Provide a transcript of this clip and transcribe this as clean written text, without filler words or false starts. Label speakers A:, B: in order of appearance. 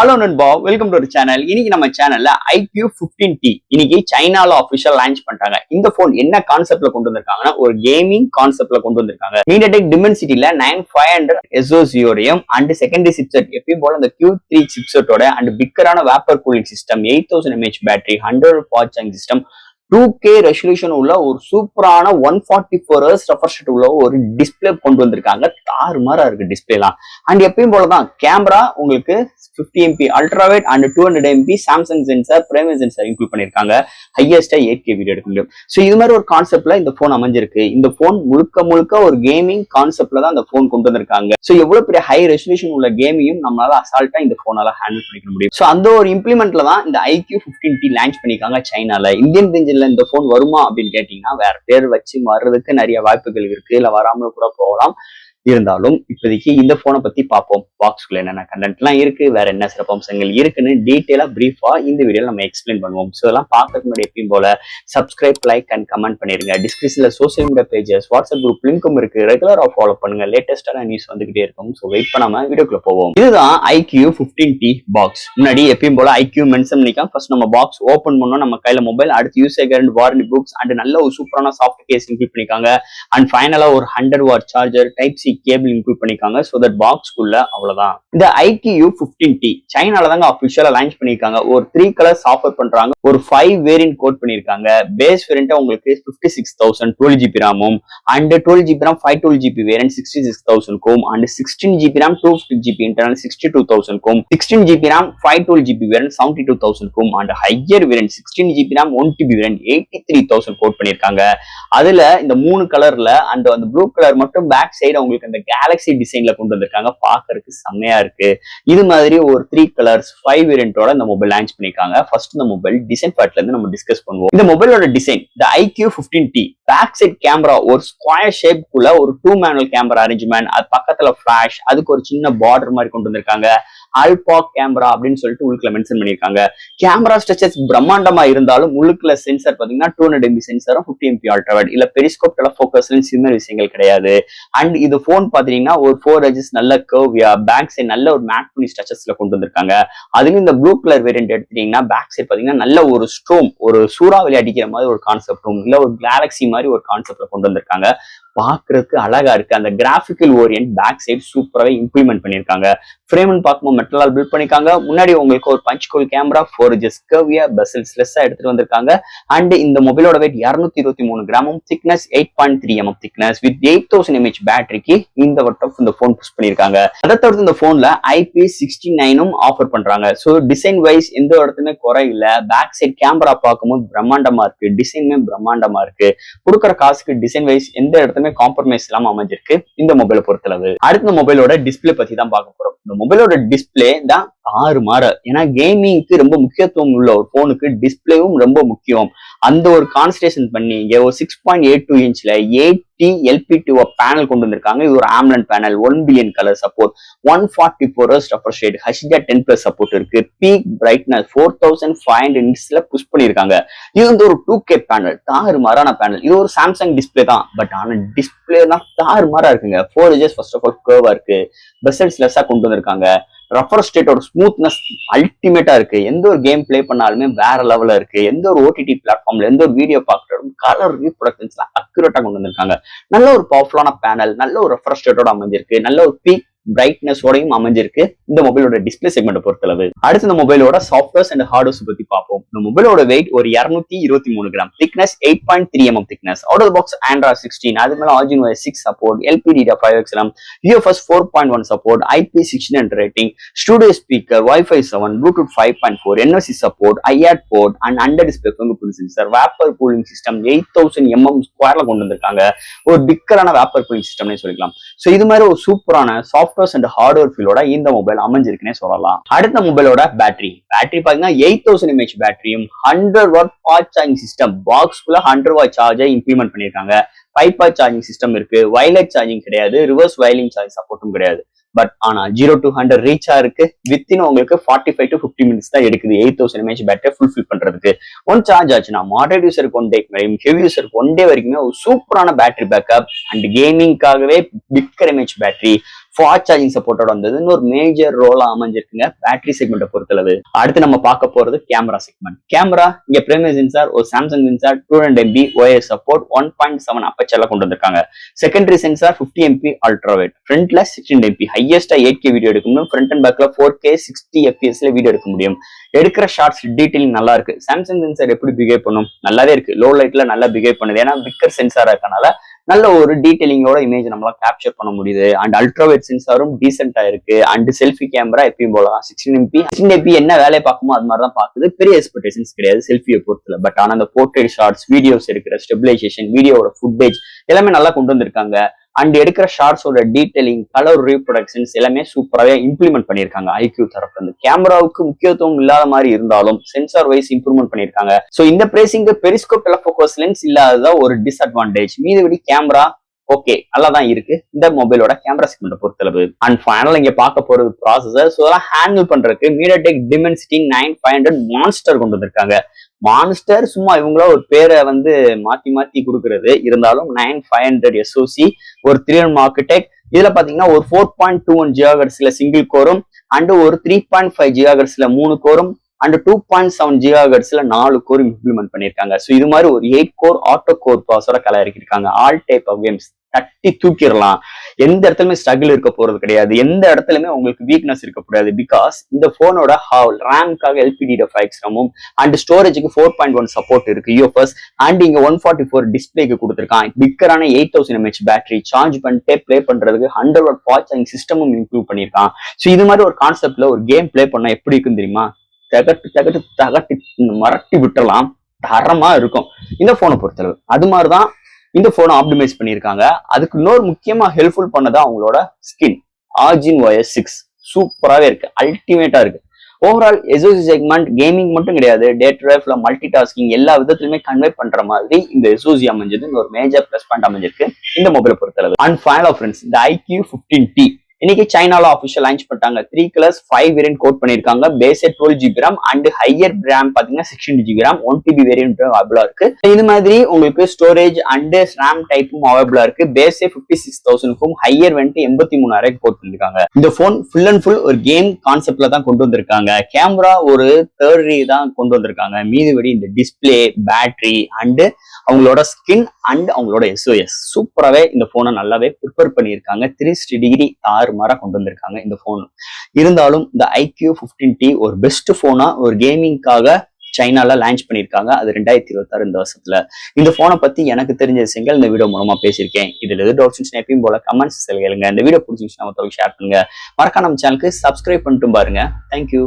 A: Hello நண்பா, welcome to channel. இன்னைக்கு நம்ம சேனல்ல iQ15T இன்னைக்கு சைனால ஆஃபிஷியல் லான்ச் பண்ணிட்டாங்க. இந்த போன் என்ன கான்செப்ட்ல கொண்டு வந்திருக்காங்கன்னா ஒரு கேமிங் கான்செப்ட்ல கொண்டு வந்திருக்காங்க. MediaTek Dimensity-ல 9500 SoC-யோடையும் அண்ட் செகண்டரி சிப்செட் எப்பயும் போல இந்த Q3 சிப்செட்டோட அண்ட் பிக்கரான vapour cooling system, 8000 mAh battery, 100 watt charging system, 2K resolution உள்ள ஒரு சூப்பரான 144 ஹெர்ட்ஸ் ரெஃப்ரெஷ் ரேட் உள்ள ஒரு டிஸ்பிளே கொண்டு வந்திருக்காங்க. தாறுமாறா இருக்கு டிஸ்பிளேலாம். அண்ட் எப்பயும் போலதான் கேமரா உங்களுக்கு 50 MP ultrawide and 200 MP Samsung sensor, primary sensor include பண்ணிருக்காங்க. ஹையஸ்டா 8K வீடியோ எடுக்க முடியும். ஸோ இது மாதிரி ஒரு கான்செப்ட்ல இந்த போன் அமைஞ்சிருக்கு. இந்த போன் முழுக்க ஒரு கேமிங் கான்செப்ட்ல தான் இந்த போன் கொண்டு வந்திருக்காங்க. ஸோ எவ்வளவு பெரிய ஹை ரெசல்யூஷன் உள்ள கேமையும் நம்மளால அசால்ட்டா இந்த போனால ஹேண்டில் பண்ணிக்க முடியும். ஸோ அந்த ஒரு இம்ப்ளிமெண்ட்ல தான் இந்த iQ15T லான்ச் பண்ணிருக்காங்க சைனால. இந்தியன் ரேஞ்சில் இந்த போன் வருமா அப்படின்னு கேட்டீங்கன்னா வேற பேர் வச்சு வர்றதுக்கு நிறைய வாய்ப்புகள் இருக்கு, இல்ல வராம கூட போகலாம். இருந்தாலும் இப்போதைக்கு இந்த போனை பத்தி பார்ப்போம். பாக்ஸ்குள்ள என்னென்ன கண்டென்ட் எல்லாம் இருக்கு, வேற என்ன சிறப்பம்சங்கள் இருக்குன்னு டீட்டெயிலா பிரீஃபா இந்த வீடியோல நம்ம எக்ஸ்பிளைன் பண்ணுவோம். ஸோ இதெல்லாம் பார்க்கறதுக்கு முன்னாடி எப்பயும் போல சப்ஸ்கிரைப், லைக் அண்ட் கமெண்ட் பண்ணிருங்க. டிஸ்கிரிப்ஷன்ல social media pages, WhatsApp group லிங்க்கும் இருக்கு. ரெகுலரா ஃபாலோ பண்ணுங்க, லேட்டஸ்டான நியூஸ் வந்துகிட்டே இருக்கும். ஸோ வெயிட் பண்ணாம வீடியோக்குள்ள போவோம். இதுதான் iQ15T பாக்ஸ். முன்னாடி எப்பயும் போல iQ மென்ஷன் பண்ணிக்கலாம். ஃபர்ஸ்ட் நம்ம பாக்ஸ் ஓபன் பண்ணோம், நம்ம கையில மொபைல், அடுத்து user guide, warranty books and நல்ல ஒரு சூப்பரான சாஃப்ட் கேஸ் இன்க்ளூட் பண்ணிருக்காங்க. அண்ட் ஃபைனலா ஒரு 100 watt charger, type C cable include பண்ணிருக்காங்க. சோ தட் பாக்ஸ்க்குள்ள அவ்வளவுதான். இந்த iQ15T சைனால தாங்க ஆஃபிஷியலா லான்ச் பண்ணிருக்காங்க. ஒரு 3 கலர்ஸ் ஆஃபர் பண்றாங்க. ஒரு 5 வேரியன்ட் கோட் பண்ணிருக்காங்க. பேஸ் வேரியன்ட் உங்களுக்கு 56,000 12GB ராமும் and 12GB RAM 512GB variant 66,000க்கும் and 16GB RAM 250GB internal 62,000க்கும் 16GB RAM 512GB வேரியன்ட் 72,000க்கும் and higher variant 16GB RAM 1TB variant 83,000 quote பண்ணிருக்காங்க. அதுல இந்த 3 கலர்ல அந்த ப்ளூ கலர் மட்டும் பேக் சைடு உங்களுக்கு அந்த கேலக்சி டிசைன்ல கொண்டு வந்திருக்காங்க. பாக்குறதுக்கு செம்மையா இருக்கு. இது மாதிரி ஒரு 3 கலர்ஸ் 5 வேரியன்ட்டோட இந்த மொபைல் லான்ச் பண்ணிருக்காங்க. ஃபர்ஸ்ட் இந்த மொபைல் டிசைன் பார்ட்ல இருந்து நம்ம டிஸ்கஸ் பண்ணுவோம். இந்த மொபைலோட டிசைன் இந்த iQ15T பேக் சைட் கேமரா ஒரு ஸ்கொயர் ஷேப்க்குள்ள ஒரு 2 மேனுவல் கேமரா அரேஞ்ச்மெண்ட், அது பக்கத்துல ஃபிளாஷ், அதுக்கு ஒரு சின்ன பார்டர் மாதிரி கொண்டு வந்திருக்காங்க. ஆல்பா கேமரா அப்படின்னு சொல்லிட்டு உள்ளுக்குள்ள மென்ஷன் பண்ணிருக்காங்க. கேமரா ஸ்ட்ரக்சர்ஸ் பிரம்மாண்டமா இருந்தாலும் உள்ளுக்குள்ள சென்சார் பாத்தீங்கன்னா 200 MP சென்சாரும் 50 MP அல்ட்ராவைட், இல்ல பெரிஸ்கோப் டெலஃபோக்கஸ் சின்ன விஷயங்கள் கிடையாது. அண்ட் இது போன் பாத்தீங்கன்னா ஒரு 4 எட்ஜஸ் நல்ல கர்வியா, பேக் சைட் நல்ல ஒரு மேட் பண்ணி ஸ்ட்ரக்சர்ஸ்ல கொண்டு வந்திருக்காங்க. அதுலயும் இந்த ப்ளூ கலர் வேரியன்ட் எடுத்துட்டீங்கன்னா பேக் சைட் பாத்தீங்கன்னா நல்ல ஒரு ஸ்ட்ரோம், ஒரு சூறாவளி அடிக்கிற மாதிரி ஒரு கான்செப்டும், இல்ல ஒரு கேலக்சி மாதிரி ஒரு கான்செப்ட்ல கொண்டு வந்திருக்காங்க. பாக்குறதுக்கு அழகா இருக்கு. அந்த கிராபிக்கல் ஓரியன்ட் பேக் சைடு சூப்பராக இம்ப்ளிமெண்ட் பண்ணிருக்காங்க. ஃப்ரேம்னு பார்க்கும்போது மெட்டலால் பில்ட் பண்ணிருக்காங்க. முன்னாடி உங்களுக்கு ஒரு பஞ்ச் கோல் கேமரா, 4 எட்ஜஸ் கர்வியா, பெசல்ஸ் லெஸ்ஸா எடுத்துட்டு வந்திருக்காங்க. அண்ட் இந்த மொபைலோட வெயிட் 223 கிராமும், thickness 8.3 mm thickness with 8000 mAh பேட்டரிக்கு இந்த போன் புஷ் பண்ணிருக்காங்க. அதை தவிர்த்து இந்த போன்ல IP69 ஆஃபர் பண்றாங்க. ஸோ டிசைன் வைஸ் எந்த இடத்துமே குறை இல்ல. பேக் சைட் கேமரா பார்க்கும்போது பிரம்மாண்டமா இருக்கு, டிசைனுமே பிரம்மாண்டமா இருக்கு. கொடுக்குற காசுக்கு டிசைன் வைஸ் எந்த இடத்துமே காம்ப்ரமைஸ் இல்லாம அமைஞ்சிருக்கு இந்த மொபைலை பொறுத்தளவு. அடுத்த மொபைலோட டிஸ்பிளே பத்தி தான் பார்க்க போறோம். இந்த மொபைலோட டிஸ்பிளே தான் தாறுமாறு. ஏன்னா கேமிங்க்கு ரொம்ப முக்கியத்துவம் உள்ள ஒரு போனுக்கு டிஸ்பிளேவும் ரொம்ப முக்கியம். அந்த ஒரு கான்சன்ட்ரேஷன் பண்ணி இங்க ஒரு 6.82 இன்ச்ல 80 LPT பேனல் கொண்டு வந்திருக்காங்க. இது ஒரு AMOLED panel, 1 billion colour support, 144 hertz refresh rate, HDR10+ support இருக்கு. பீக் பிரைட்னஸ் 4500 நிட்ஸ்ல புஷ் பண்ணிருக்காங்க. இது வந்து ஒரு 2K பேனல், தாறுமாறான பேனல். இது ஒரு சாம்சங் டிஸ்பிளே தான், பட் ஆனா டிஸ்பிளே தான் தாறுமாறா இருக்குங்க. 4 எட்ஜஸ் ஃபர்ஸ்ட் ஆஃப் ஆல் கர்வா இருக்கு, பெசல்ஸ் லெஸ்ஸா கொண்டு வந்திருக்காங்க. ரெஃப்ரெஷ் ரேட்டோட ஸ்மூத்னஸ் அல்டிமேட்டா இருக்கு. எந்த ஒரு கேம் பிளே பண்ணாலுமே வேற லெவல்ல இருக்கு. எந்த ஒரு OTT பிளாட்ஃபார்ம்ல எந்த ஒரு வீடியோ பார்க்கறதும் கலர் ரீப்ரொடக்ஷன்ஸ்லாம் அக்யூரேட்டா கொண்டு வந்திருக்காங்க. நல்ல ஒரு பவர்ஃபுல்லான பேனல், நல்ல ஒரு ரெஃப்ரெஷ் ரேட்டோட அமைஞ்சிருக்கு, நல்ல ஒரு பீக் பிரைட்னஸோடையும் அமைஞ்சிருக்கு இந்த மொபைலோட டிஸ்பிளே செக்மெண்ட் பொறுத்தளவு. அடுத்து இந்த மொபைலோட சாஃப்ட்வேர்ஸ் அண்ட் ஹார்ட்வேர்ஸ் பத்தி பார்ப்போம். இந்த மொபைலோட வெயிட் ஒரு 223 gram, thickness 8.3 mm thickness, out of box Android 16, அது மேல Arduino 6 support, LPDDR5X UFS 4.1 support, IP69 rating, studio speaker, Wi-Fi 7, Bluetooth 5.4, NFC support, IAT port and under display fingerprint sensor, vapour cooling system 8000 mm ஸ்கொயர்ல கொண்டு வந்திருக்காங்க. ஒரு பிக்கரான vapour cooling சிஸ்டம்னே சொல்லிக்கலாம். So இது மாதிரி ஒரு சூப்பரான சாஃப்ட்வேர் அண்ட் ஹார்ட்வேர் ஃபீலோட இந்த மொபைல் அமைஞ்சிருக்குன்னே சொல்லலாம். அடுத்த மொபைலோட பேட்டரி பாத்தீங்கன்னா 8000 mAh பேட்டரியும் 100 வாட் ஃபாஸ்ட் சார்ஜிங் சிஸ்டம், பாக்ஸ்க்குள்ள 100 வாட் சார்ஜர் இம்ப்ளிமெண்ட் பண்ணிருக்காங்க. 5 வாட் சார்ஜிங் சிஸ்டம் இருக்கு. வயர்லெஸ் சார்ஜிங் கிடையாது, ரிவர்ஸ் வயலிங் சார்ஜ் சப்போர்ட்டும் கிடையாது. பட் ஆனா 0 to 100 ரீச்சா இருக்கு. வித்தின் உங்களுக்கு 45 to 50 மினிட்ஸ் தான் எடுக்குது 8000 mAh பேட்டரி ஃபுல்ஃபில் பண்றதுக்கு. ஒன் சார்ஜ் ஆச்சுன்னா மாடரேட் யூசருக்கு 1 டே வரைக்கும், ஹெவி யூசருக்கு 1 டே வரைக்குமே ஒரு சூப்பரான பேட்டரி பேக்கப். அண்ட் கேமிங்காகவே bigger mAh battery, fast charging சப்போர்ட்டோட வந்தது இன்னொரு மேஜர் ரோலா அமைஞ்சிருக்குங்க பேட்டரி செக்மெண்ட்டை பொறுத்தளவு. அடுத்து நம்ம பார்க்க போறது கேமரா செக்மெண்ட். கேமரா இங்க பிரைமரி சென்சார் ஒரு Samsung sensor 200 MP OIS support 1.7 அப்பச்சர்ல கொண்டு வந்திருக்காங்க. Secondary sensor 50 MP ultra wide, ஃப்ரண்ட்ல 16 MP ஹையஸ்டா 8K வீடியோ எடுக்க முடியும். ஃப்ரண்ட் அண்ட் பேக்ல 4K 60 FPS வீடியோ எடுக்க முடியும். எடுக்கிற ஷார்ட்ஸ் டீடைலிங் நல்லா இருக்கு. சாம்சங் சென்சார் எப்படி பிஹேவ் பண்ணும், நல்லாவே இருக்கு. லோ லைட்ல நல்லா பிஹேவ் பண்ணுது, ஏன்னா பிக்கர் சென்சாரா இருக்கனால நல்ல ஒரு டீடைலிங்கோட இமேஜ் நம்மளால கேப்சர் பண்ண முடியுது. அண்ட் அல்ட்ராவைட் சென்சாரும் டீசென்டா இருக்கு. அண்ட் செல்ஃபி கேமரா எப்பயும் போலதான் 16 MP என்ன வேலையை பார்க்குமோ அது மாதிரி தான் பாக்குது. பெரிய எக்ஸ்பெக்டேஷன்ஸ் கிடையாது செல்ஃபியை பொறுத்தல. பட் ஆனா அந்த போர்ட்ரேட் ஷார்ட்ஸ், வீடியோஸ் எடுக்கிற ஸ்டெபிலைசேஷன், வீடியோட ஃபுட்டேஜ் எல்லாமே நல்லா கொண்டு வந்திருக்காங்க. அண்ட் எடுக்கிற ஷார்ட்ஸோட டீடைலிங், கலர் ரீப்ரொடக்ஷன்ஸ் எல்லாமே சூப்பராகவே இம்ப்ளிமெண்ட் பண்ணியிருக்காங்க ஐக்யூ தரப்புல இருந்து. கேமராவுக்கு முக்கியத்துவம் இல்லாத மாதிரி இருந்தாலும் சென்சார் வைஸ் இம்ப்ரூவ்மெண்ட் பண்ணியிருக்காங்க. ஸோ இந்த பிரைசிங்க்கு பெரிஸ்கோப் டெலஃபோக்கஸ் லென்ஸ் இல்லாததா ஒரு டிஸ்அட்வான்டேஜ். மீதுபடி கேமரா ஓகே நல்லா தான் இருக்கு இந்த மொபைலோட கேமரா செக்மெண்ட் பொறுத்தளவு. அண்ட் ஃபைனல் இங்க பார்க்க போறது ப்ராசஸர். ஸோ அதெல்லாம் ஹேண்டில் பண்றதுக்கு MediaTek Dimensity 9500 மான்ஸ்டர் கொண்டு வந்திருக்காங்க. மான்ஸ்டர் சும்மா இவங்கள ஒரு பேரை வந்து மாத்தி மாத்தி கொடுக்கறது, இருந்தாலும் 9500 SoC ஒரு 3 ஆர்கிடெக்ட். இதுல பாத்தீங்கன்னா ஒரு 4.21 GHz சிங்கிள் கோரும் அண்ட் ஒரு 3.5 GHz 3 கோரும் அண்ட் 2.7 GHz 4 கோரும் இம்ப்ளிமெண்ட் பண்ணிருக்காங்க. ஸோ இது மாதிரி ஒரு 8 கோர் ஆட்டோ கோர் ப்ராசஸரை கலரிக்கிருக்காங்க. ஆல் டைப் ஆஃப் கேம்ஸ் தட்டி தூக்கிடலாம். எந்த இடத்துலயுமே ஸ்ட்ரகிள் இருக்க போறது கிடையாது. எந்த இடத்துலயுமே உங்களுக்கு வீக்னஸ் இருக்கக்கூடாது. பிகாஸ் இந்த போனோட ரேம்காக LPDDR5 ரமும் அண்ட் ஸ்டோரேஜுக்கு 4.1 சப்போர்ட் இருக்கு UFS. அண்ட் இங்க 144 டிஸ்பிளேக்கு கொடுத்துருக்கான். பிக்கரான 8000 mAh பேட்டரி சார்ஜ் பண்ணிட்டே பிளே பண்றதுக்கு 100W ஃபாஸ்ட் சார்ஜிங் சிஸ்டமும் இம்ப்ரூவ் பண்ணிருக்கான். ஸோ இது மாதிரி ஒரு கான்செப்ட்ல ஒரு கேம் பிளே பண்ணா எப்படி இருக்குன்னு தெரியுமா? தகட்டு மரட்டி விட்டுறலாம், தரமா இருக்கும் இந்த போனை பொறுத்தளவு. அது மாதிரிதான் இந்த போனை ஆப்டிமைஸ் பண்ணியிருக்காங்க. அதுக்கு இன்னொரு முக்கியமா ஹெல்ப்ஃபுல் பண்ணதா அவங்களோட ஸ்கின் Origin OS 6 சூப்பராகவே இருக்கு, அல்டிமேட்டா இருக்கு. ஓவரால் SoC செக்மெண்ட் கேமிங் மட்டும் கிடையாது, டேட்டா லைஃப்ல மல்டி டாஸ்கிங் எல்லா விதத்திலுமே கன்வே பண்ற மாதிரி இந்த SoC அமைஞ்சது ஒரு மேஜர் பிளஸ் பாயிண்ட் அமைஞ்சிருக்கு இந்த மொபைலை பொறுத்தளவு. அண்ட் ஃபைனல் ஃப்ரெண்ட்ஸ், இந்த IQ 15T இன்னைக்கு சைனால ஆஃபிஷியல் லான்ச் பண்ணிட்டாங்க. 3 கலர்ஸ் 5 வேரியன்ட் கோட் பண்ணிருக்காங்க. பேஸே 12GB RAM and higher RAM பாத்தீங்கன்னா 16GB RAM 1TB வேரியன்ட் அவைலபிளா இருக்கு. இது மாதிரி உங்களுக்கு ஸ்டோரேஜ் அண்ட் RAM டைப்பும் அவைலபிளா இருக்கு. பேஸே 56,000க்கும் ஹையர் வேரியன்ட் 83,000 கோட் பண்ணிருக்காங்க. இந்த போன் ஃபுல் அண்ட் ஃபுல் ஒரு கேம் கான்செப்ட்ல தான் கொண்டு வந்திருக்காங்க. கேமரா ஒரு தேர்ட் தான் கொண்டு வந்திருக்காங்க. மீதுபடி இந்த டிஸ்பிளே, பேட்டரி அண்ட் அவங்களோட ஸ்கின் அண்ட் அவங்களோட SOS சூப்பராகவே இந்த போனை நல்லாவே ப்ரிப்பேர் பண்ணியிருக்காங்க. 360 டிகிரி தாறுமாறா கொண்டு வந்திருக்காங்க இந்த போன். இருந்தாலும் இந்த IQ 15T ஒரு பெஸ்ட் போனா ஒரு கேமிங்காக சைனால லான்ச் பண்ணியிருக்காங்க. அது 2026 இந்த வருஷத்துல. இந்த போனை பத்தி எனக்கு தெரிஞ்ச விஷயங்கள் இந்த வீடியோ மூலமா பேசியிருக்கேன். இதுல எது டவுட்ஸ் எப்பயும் போல கமெண்ட்ஸ் கேளுங்க. இந்த வீடியோ பிடிச்சிருந்துச்சுன்னா ஷேர் பண்ணுங்க. மறக்காம நம்ம சேனலுக்கு சப்ஸ்கிரைப் பண்ணிட்டு பாருங்க. தேங்க்யூ.